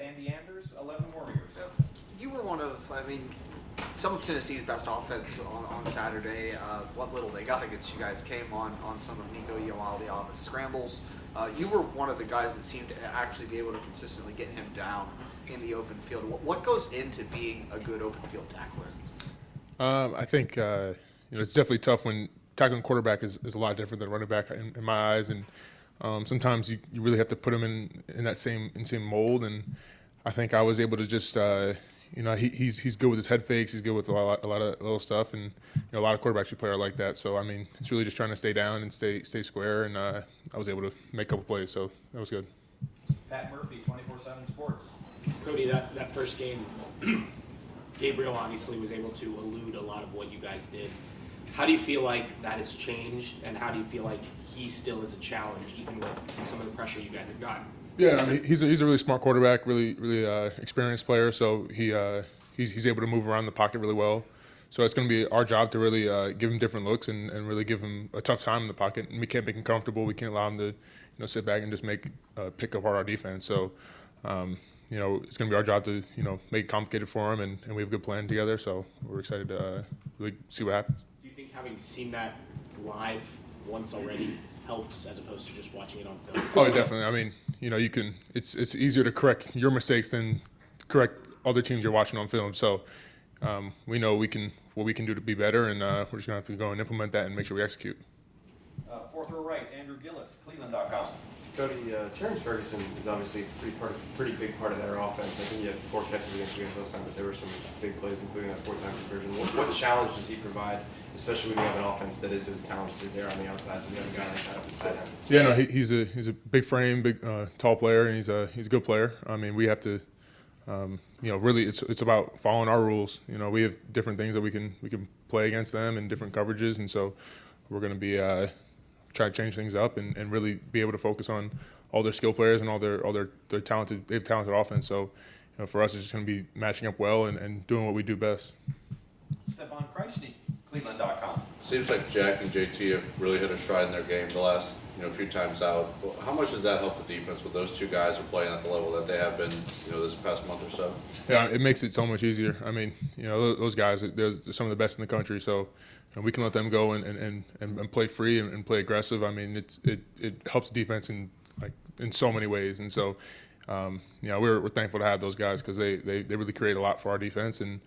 Andy Anders, 11 Warriors. You were one of, some of Tennessee's best offense on Saturday. What little they got against you guys came on some of Nico Iamaleava's scrambles. You were one of the guys that seemed to actually be able to consistently get him down in the open field. What goes into being a good open field tackler? I think it's definitely tough when tackling quarterback is a lot different than running back in my eyes, and sometimes you really have to put him in that same mold. And I think I was able to just he's good with his head fakes, he's good with a lot of little stuff, and a lot of quarterbacks we play are like that. So it's really just trying to stay down and stay square, and I was able to make a couple plays, so that was good. Pat Murphy, 24/7 Sports. Cody, that first game, Gabriel obviously was able to elude a lot of what you guys did. How do you feel like that has changed, and how do you feel like he still is a challenge, even with some of the pressure you guys have gotten? Yeah, he's a really smart quarterback, really experienced player. So he's able to move around the pocket really well. So it's going to be our job to really give him different looks and really give him a tough time in the pocket. And we can't make him comfortable. We can't allow him to sit back and just pick apart our defense. So it's going to be our job to make it complicated for him, and we have a good plan together. So we're excited to really see what happens. Do you think having seen that live once already helps as opposed to just watching it on film? Oh, definitely. You can. It's easier to correct your mistakes than correct other teams you're watching on film. So we know what we can do to be better, and we're just gonna have to go and implement that and make sure we execute. Fourth row right, Andrew Gillis, Cleveland.com. Cody, Terrence Ferguson is obviously a pretty big part of their offense. I think he had 4 catches against you guys last time, but there were some big plays, including that 4th down conversion. What challenge does he provide, especially when you have an offense that is as talented as they are on the outside, and you have a guy like that up at tight end? Yeah, no, he's a big frame, big tall player, and he's a good player. We have to, really, it's about following our rules. We have different things that we can play against them and different coverages, and so we're going to be try to change things up and really be able to focus on all their skill players and all their talented. They have talented offense. So for us, it's just going to be matching up well and doing what we do best. Stefan Kreisny, Cleveland.com. Seems like Jack and JT have really hit a stride in their game the last few times out. How much does that help the defense with those 2 guys who are playing at the level that they have been this past month or so? Yeah, it makes it so much easier. Those guys, they're some of the best in the country. So we can let them go and play free and play aggressive. It helps the defense in so many ways. And so we're thankful to have those guys because they really create a lot for our defense, and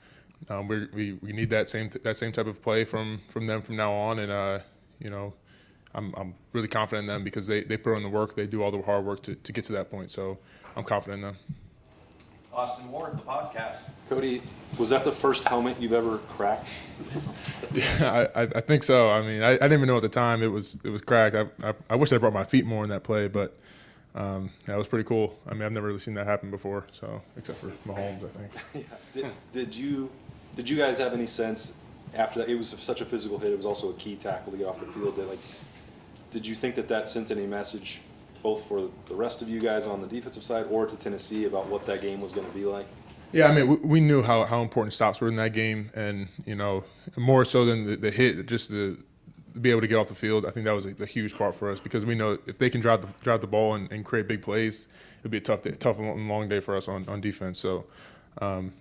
we need that same type of play from them from now on. And I'm really confident in them because they put in the work, they do all the hard work to get to that point. So I'm confident in them. Austin Ward, the podcast. Cody, was that the first helmet you've ever cracked? Yeah, I think so. I didn't even know at the time it was cracked. I wish I brought my feet more in that play, but that was pretty cool. I've never really seen that happen before, so except for Mahomes, I think. Yeah. Did you guys have any sense after that? It was such a physical hit. It was also a key tackle to get off the field. Did you think that sent any message both for the rest of you guys on the defensive side or to Tennessee about what that game was going to be like? Yeah, we knew how important stops were in that game, and more so than the hit, just to be able to get off the field. I think that was a huge part for us because we know if they can drive the ball and create big plays, it'd be a tough and long day for us on defense. So, I'm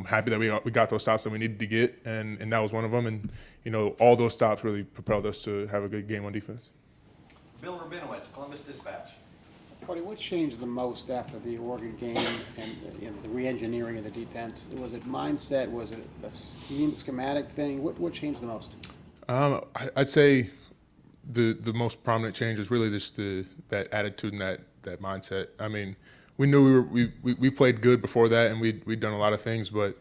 happy that we got those stops that we needed to get, and that was one of them. And all those stops really propelled us to have a good game on defense. Bill Rabinowitz, Columbus Dispatch. Cody, what changed the most after the Oregon game and the re-engineering of the defense? Was it mindset? Was it a schematic thing? What changed the most? I'd say the most prominent change is really just that attitude and that mindset. We knew we played good before that, and we'd done a lot of things, but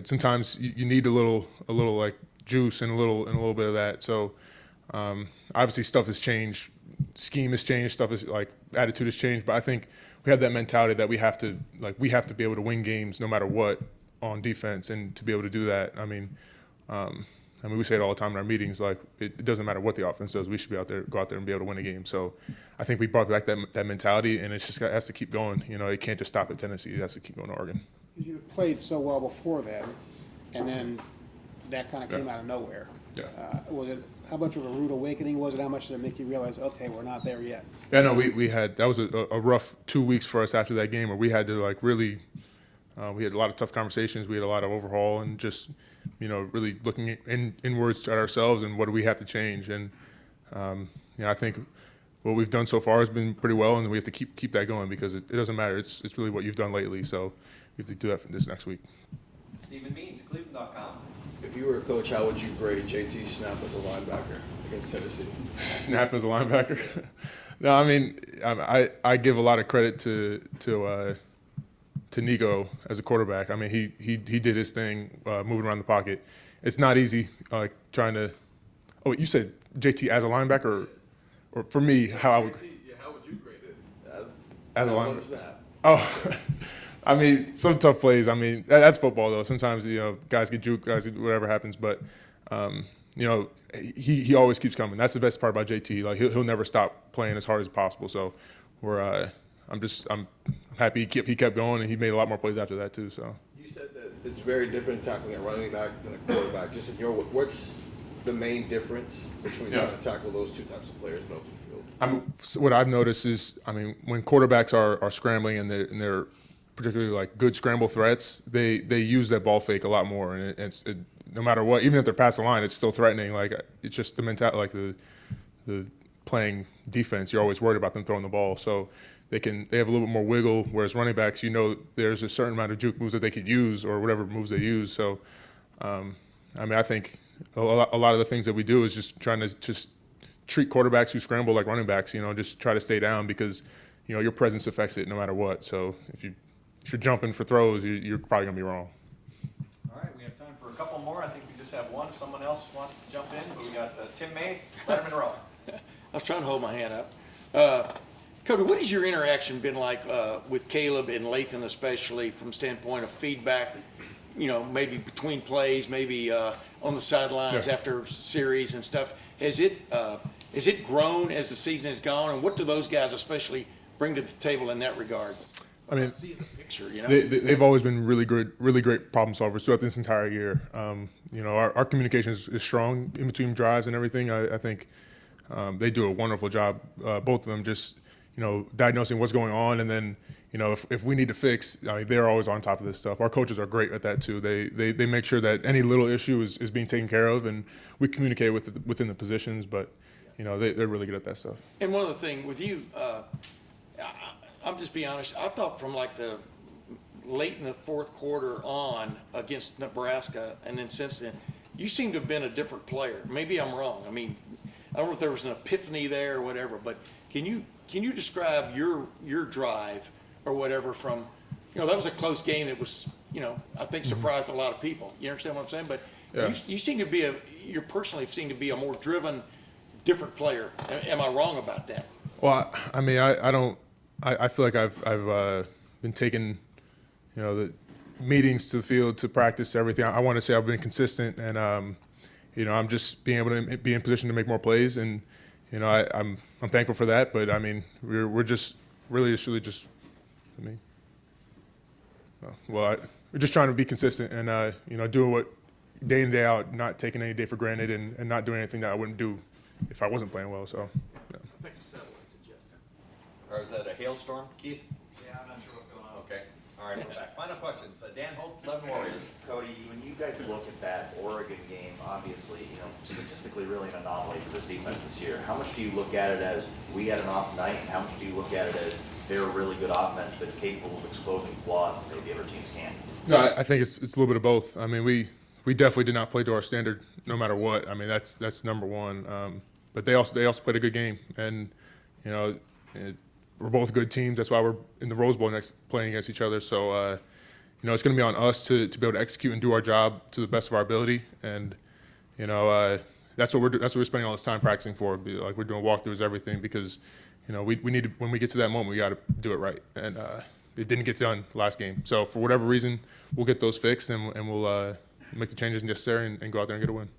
sometimes you need a little like juice and a little bit of that. So obviously stuff has changed, scheme has changed, attitude has changed, but I think we have that mentality that we have to be able to win games no matter what on defense, and to be able to do that. We say it all the time in our meetings, it doesn't matter what the offense does, we should go out there and be able to win a game. So I think we brought back that mentality, and it has to keep going. It can't just stop at Tennessee, it has to keep going to Oregon. You played so well before that, and then that kind of came out of nowhere. Yeah. how much of a rude awakening was it? How much did it make you realize, okay, we're not there yet? Yeah, no, we had that was a rough 2 weeks for us after that game where we had to like really, we had a lot of tough conversations. We had a lot of overhaul and just, really looking inwards at ourselves and what do we have to change. And I think what we've done so far has been pretty well, and we have to keep that going because it doesn't matter. It's really what you've done lately. So we have to do that for this next week. Stephen Means, Cleveland.com. If you were a coach, how would you grade JT Snap as a linebacker against Tennessee? Snap as a linebacker. No, I mean, I give a lot of credit to Nico as a quarterback. I mean, he did his thing, moving around the pocket. It's not easy, trying to. Oh, you said JT as a linebacker, or for me, how I would. Yeah, how would you grade it As a one linebacker. snap? Oh, I mean, some tough plays. I mean, that's football though. Sometimes guys get juked, whatever happens. But he always keeps coming. That's the best part about JT. Like he'll never stop playing as hard as possible. So I'm happy he kept going, and he made a lot more plays after that too. So You said that it's very different tackling a running back than a quarterback. Just in your, what's the main difference between trying to tackle those two types of players in open field? What I've noticed is, I mean, when quarterbacks are scrambling and they're particularly like good scramble threats, they use that ball fake a lot more, and it's no matter what, even if they're past the line, it's still threatening. Like it's just the mentality, like the playing defense. You're always worried about them throwing the ball, so they have a little bit more wiggle. Whereas running backs, there's a certain amount of juke moves that they could use or whatever moves they use. So, I mean, I think a lot of the things that we do is just trying to just treat quarterbacks who scramble like running backs. Just try to stay down because your presence affects it no matter what. So if you're jumping for throws, you're probably gonna be wrong. All right, we have time for a couple more. I think we just have one. If someone else wants to jump in, but we got Tim May, Letterman Row. I was trying to hold my hand up. Cody, what has your interaction been like with Caleb and Lathan, especially from standpoint of feedback? Maybe between plays, maybe on the sidelines after series and stuff. Has it grown as the season has gone, and what do those guys especially bring to the table in that regard? I mean, See the picture, they've always been really great problem solvers throughout this entire year. Our communication is strong in between drives and everything. I think they do a wonderful job, both of them, just diagnosing what's going on, and then if we need to fix, they're always on top of this stuff. Our coaches are great at that too. They make sure that any little issue is being taken care of, and we communicate within the positions. But they're really good at that stuff. And one other thing with you, I'm just being honest. I thought from like the late in the fourth quarter on against Nebraska, and then since then, you seem to have been a different player. Maybe I'm wrong. I mean, I don't know if there was an epiphany there or whatever, but can you describe your drive or whatever from, that was a close game that was, I think surprised a lot of people. You understand what I'm saying? But Yeah. you seem to be you personally seem to be a more driven, different player. Am I wrong about that? Well, I mean, I don't. I feel like I've been taking, the meetings to the field, to practice, to everything. I want to say I've been consistent, and I'm just being able to be in position to make more plays, and I'm thankful for that. But I mean, we're just really just. I mean, we're just trying to be consistent and doing what day in day out, not taking any day for granted, and not doing anything that I wouldn't do if I wasn't playing well. So. Yeah. Or is that a hailstorm, Keith? Yeah, I'm not sure what's going on. Okay. All right, we're back. Final questions. Dan Holt, 11 Warriors. Cody, when you guys look at that Oregon game, obviously, statistically really an anomaly for this defense this year. How much do you look at it as we had an off night, and how much do you look at it as they're a really good offense that's capable of exposing flaws that maybe other teams can't? No, I think it's a little bit of both. I mean, we definitely did not play to our standard, no matter what. I mean, that's number one. But they also played a good game, and we're both good teams. That's why we're in the Rose Bowl next, playing against each other. So it's going to be on us to be able to execute and do our job to the best of our ability, and that's what we're spending all this time practicing for. Like we're doing walkthroughs, everything, because we need to, when we get to that moment, we got to do it right, and it didn't get done last game. So for whatever reason, we'll get those fixed, and we'll make the changes necessary and go out there and get a win.